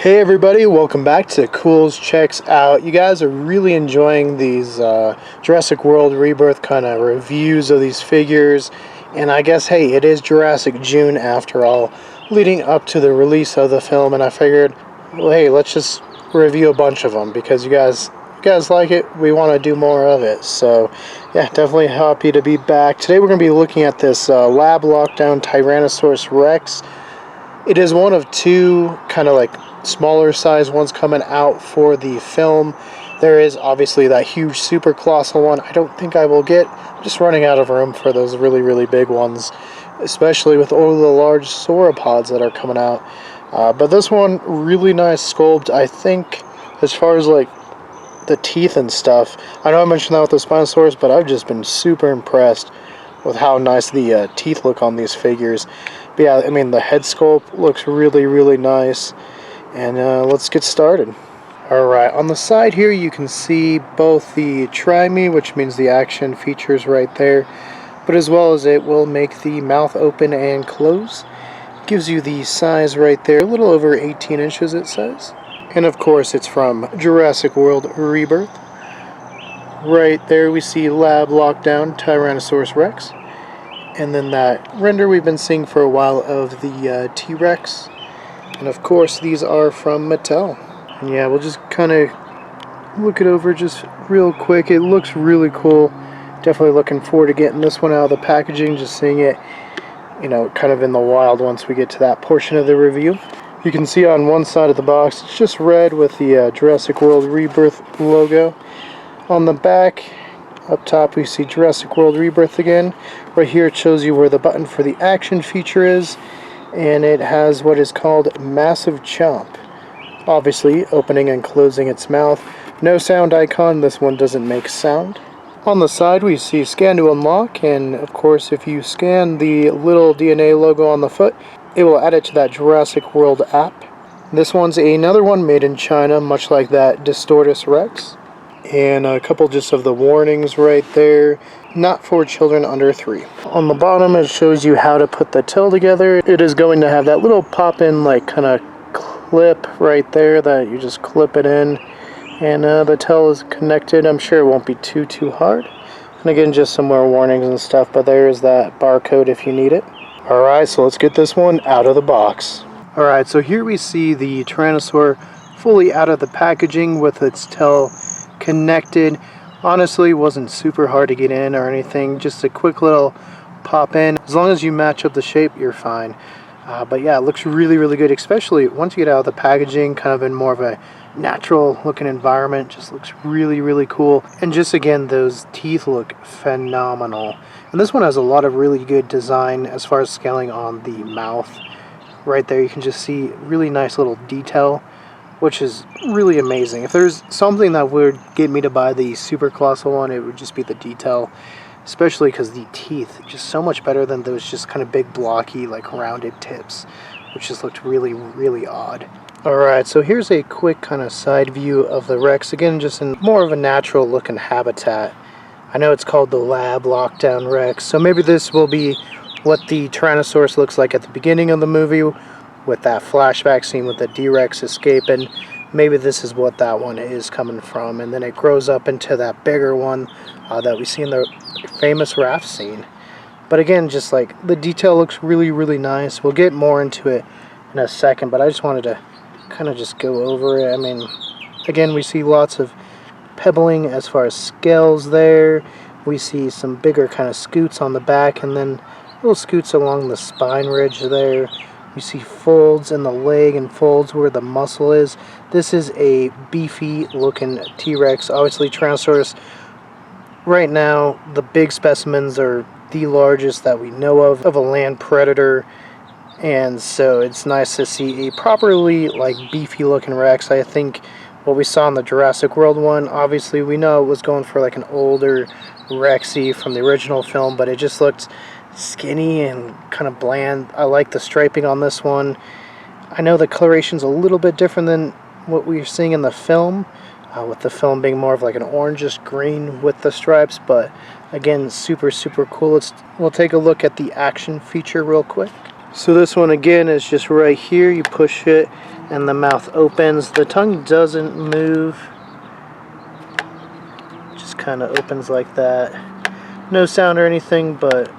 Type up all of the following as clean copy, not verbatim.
Hey everybody, welcome back to Culz Checks Out. You guys are really enjoying these Jurassic World Rebirth kind of reviews of these figures. And I guess, hey, it is Jurassic June after all, leading up to the release of the film. And I figured, well, hey, let's just review a bunch of them because you guys like it. We want to do more of it. So, yeah, definitely happy to be back. Today we're going to be looking at this lab lockdown Tyrannosaurus Rex. It is one of two kind of like smaller size ones coming out for the film. There is obviously that huge super colossal one I don't think I will get. I'm just running out of room for those really big ones, especially with all the large sauropods that are coming out. But this one, really nice sculpt. I think as far as like the teeth and stuff, I know I mentioned that with the Spinosaurus, but I've just been super impressed with how nice the teeth look on these figures. But yeah, I mean the head sculpt looks really nice. And let's get started. Alright, on the side here you can see both the try me, which means the action features right there, but as well as it will make the mouth open and close. Gives you the size right there, a little over 18 inches it says. And of course it's from Jurassic World Rebirth. Right there we see Lab Lockdown Tyrannosaurus Rex. And then that render we've been seeing for a while of the T.rex. And of course these are from Mattel. And yeah, we'll just kind of look it over just real quick. It looks really cool. Definitely looking forward to getting this one out of the packaging, just seeing it, you know, kind of in the wild once we get to that portion of the review. You can see on one side of the box, it's just red with the Jurassic World Rebirth logo. On the back, up top, we see Jurassic World Rebirth again. Right here it shows you where the button for the action feature is. And it has what is called Massive Chomp. Obviously, opening and closing its mouth. No sound icon, this one doesn't make sound. On the side we see scan to unlock, and of course if you scan the little DNA logo on the foot, it will add it to that Jurassic World app. This one's another one made in China, much like that Distortus Rex. And a couple just of the warnings right there. Not for children under 3. On the bottom it shows you how to put the tail together. It is going to have that little pop-in like kind of clip right there that you just clip it in. And the tail is connected. I'm sure it won't be too hard. And again, just some more warnings and stuff, but there is that barcode if you need it. Alright, so let's get this one out of the box. Alright, so here we see the Tyrannosaur fully out of the packaging with its tail connected. Honestly, wasn't super hard to get in or anything, just a quick little pop in. As long as you match up the shape, you're fine. But yeah, it looks really good, especially once you get out of the packaging, kind of in more of a natural looking environment. Just looks really cool. And just again, those teeth look phenomenal. And this one has a lot of really good design as far as scaling on the mouth. Right there you can just see really nice little detail, which is really amazing. If there's something that would get me to buy the super colossal one, it would just be the detail, especially because the teeth just so much better than those just kind of big blocky like rounded tips, which just looked really odd. Alright, so here's a quick kind of side view of the Rex, again just in more of a natural looking habitat. I know it's called the Lab Lockdown Rex, so maybe this will be what the Tyrannosaurus looks like at the beginning of the movie, with that flashback scene with the T.rex escaping. Maybe this is what that one is coming from, and then it grows up into that bigger one that we see in the famous raft scene. But again, just like the detail looks really nice. We'll get more into it in a second, but I just wanted to kind of just go over it. I mean, again, we see lots of pebbling as far as scales there. We see some bigger kind of scoots on the back, and then little scoots along the spine ridge there. You see folds in the leg and folds where the muscle is. This is a beefy looking T.rex. Obviously Tyrannosaurus, right now the big specimens are the largest that we know of a land predator. And so it's nice to see a properly like beefy looking Rex. I think what we saw in the Jurassic World one, obviously we know it was going for like an older Rexy from the original film, but it just looked skinny and kind of bland. I like the striping on this one. I know the coloration's a little bit different than what we were seeing in the film, with the film being more of like an orangish green with the stripes, but again, super cool. We'll take a look at the action feature real quick. So this one again is just right here. You push it and the mouth opens. The tongue doesn't move, just kind of opens like that. No sound or anything, but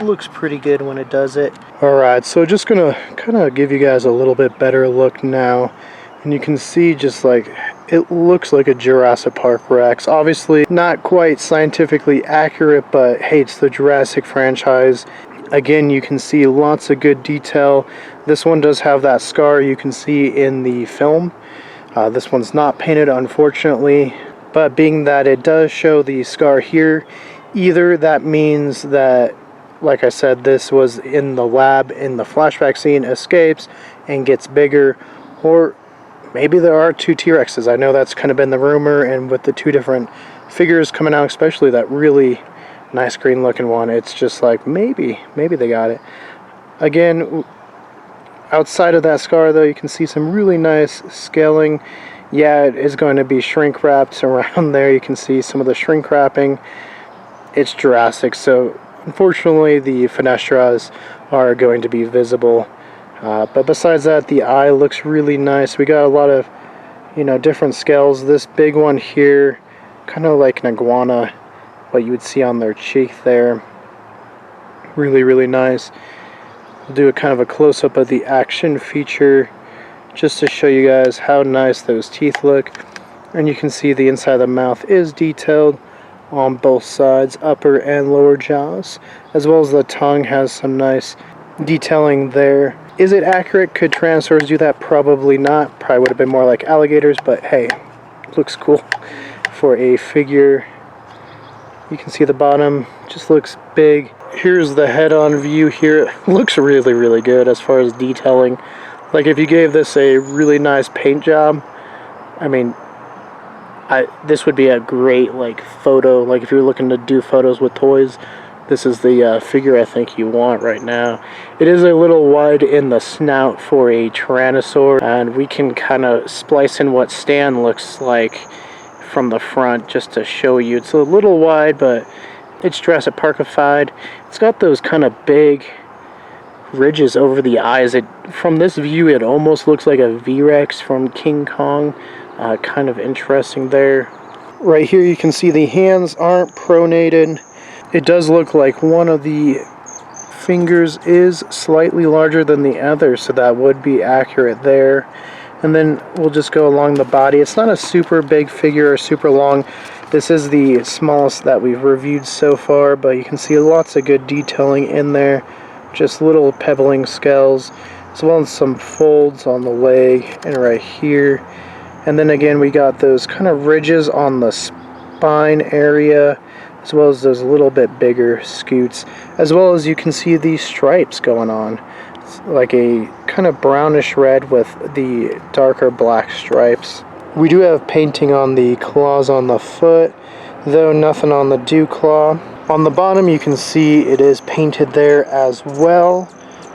looks pretty good when it does it. Alright, so just gonna kind of give you guys a little bit better look now, and you can see just like it looks like a Jurassic Park Rex. Obviously not quite scientifically accurate, but hey, it's the Jurassic franchise. Again, you can see lots of good detail. This one does have that scar you can see in the film. This one's not painted, unfortunately, but being that it does show the scar here, either that means that, like I said, this was in the lab in the flashback scene, escapes and gets bigger, or maybe there are two T-Rexes. I know that's kind of been the rumor, and with the two different figures coming out, especially that really nice green looking one, it's just like maybe they got it. Again, outside of that scar though, you can see some really nice scaling. Yeah, it is going to be shrink wrapped around there. You can see some of the shrink wrapping. It's Jurassic, so unfortunately the fenestras are going to be visible. But besides that, the eye looks really nice. We got a lot of, different scales. This big one here, kind of like an iguana, what you would see on their cheek there. Really, really nice. We'll do a kind of a close-up of the action feature just to show you guys how nice those teeth look. And you can see the inside of the mouth is detailed on both sides, upper and lower jaws, as well as the tongue has some nice detailing there. Is it accurate? Could Tyrannosaurs do that? Probably not. Probably would have been more like alligators, but hey, looks cool for a figure. You can see the bottom just looks big. Here's the head-on view here. It looks really, really good as far as detailing. Like if you gave this a really nice paint job, I mean, this would be a great photo. Like if you're looking to do photos with toys, this is the figure I think you want right now. It is a little wide in the snout for a Tyrannosaur, and we can kind of splice in what Stan looks like from the front just to show you. It's a little wide, but it's Jurassic Parkified. It's got those kind of big ridges over the eyes. From this view, it almost looks like a V-Rex from King Kong. Kind of interesting there. Right here you can see the hands aren't pronated. It does look like one of the fingers is slightly larger than the other, so that would be accurate there. And then we'll just go along the body. It's not a super big figure or super long. This is the smallest that we've reviewed so far, but you can see lots of good detailing in there. Just little pebbling scales, as well as some folds on the leg and right here. And then again, we got those kind of ridges on the spine area, as well as those little bit bigger scoots, as well as you can see these stripes going on. It's like a kind of brownish red with the darker black stripes. We do have painting on the claws on the foot, though nothing on the dew claw. On the bottom you can see it is painted there as well.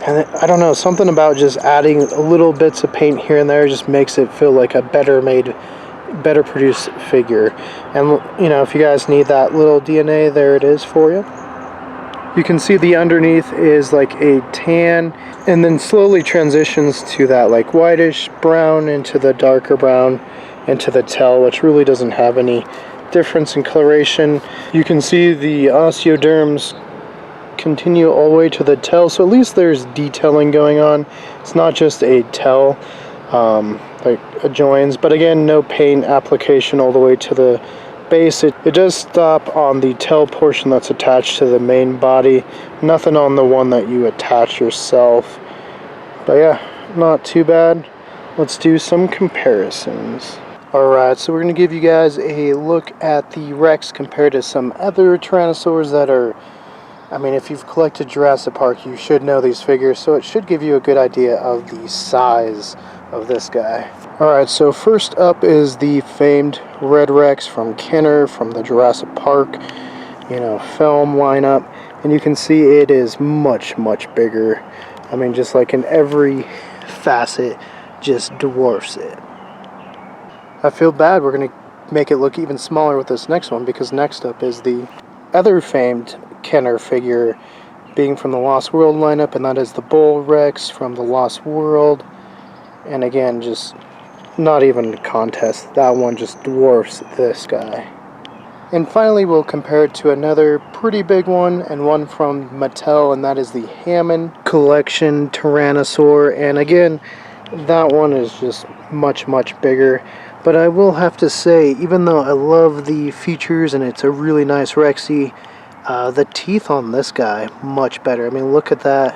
And I don't know, something about just adding little bits of paint here and there just makes it feel like a better made, better produced figure. And if you guys need that little DNA, there it is for you. You can see the underneath is like a tan, and then slowly transitions to that like whitish brown into the darker brown into the tail, which really doesn't have any difference in coloration. You can see the osteoderms continue all the way to the tail, so at least there's detailing going on. It's not just a tail like a joins, but again, no paint application all the way to the base. It does stop on the tail portion that's attached to the main body, nothing on the one that you attach yourself. But yeah, not too bad. Let's do some comparisons. Alright, so we're going to give you guys a look at the Rex compared to some other Tyrannosaurs that are, I mean, if you've collected Jurassic Park, you should know these figures, so it should give you a good idea of the size of this guy. Alright, so first up is the famed Red Rex from Kenner from the Jurassic Park, film lineup. And you can see it is much, much bigger. I mean, just like in every facet, just dwarfs it. I feel bad we're going to make it look even smaller with this next one, because next up is the other famed Kenner figure, being from the Lost World lineup, and that is the Bull Rex from the Lost World. And again, just not even a contest. That one just dwarfs this guy. And finally, we'll compare it to another pretty big one, and one from Mattel, and that is the Hammond Collection Tyrannosaur. And again, that one is just much, much bigger. But I will have to say, even though I love the features and it's a really nice Rexy, the teeth on this guy, much better. I mean, look at that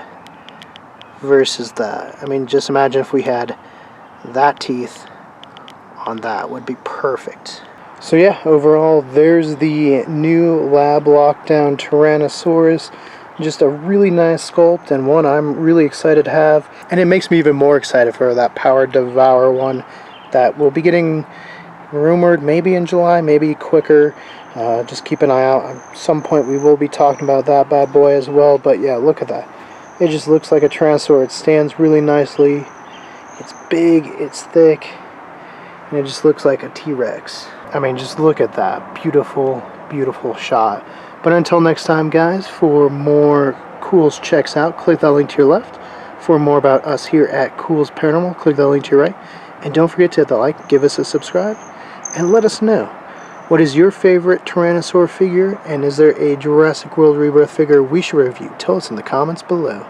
versus that. I mean, just imagine if we had that teeth on that, would be perfect. So yeah, overall, there's the new lab lockdown Tyrannosaurus. Just a really nice sculpt, and one I'm really excited to have. And it makes me even more excited for that Power Devour one that will be getting rumored maybe in July, maybe quicker. Just keep an eye out. At some point we will be talking about that bad boy as well. But yeah, look at that. It just looks like a Tyrannosaur. It stands really nicely. It's big, it's thick, and it just looks like a T.rex. I mean, just look at that. Beautiful, beautiful shot. But until next time, guys, for more Culz Checks Out, click that link to your left. For more about us here at Culz Paranormal, click that link to your right. And don't forget to hit the like, give us a subscribe, and let us know. What is your favorite Tyrannosaur figure, and is there a Jurassic World Rebirth figure we should review? Tell us in the comments below.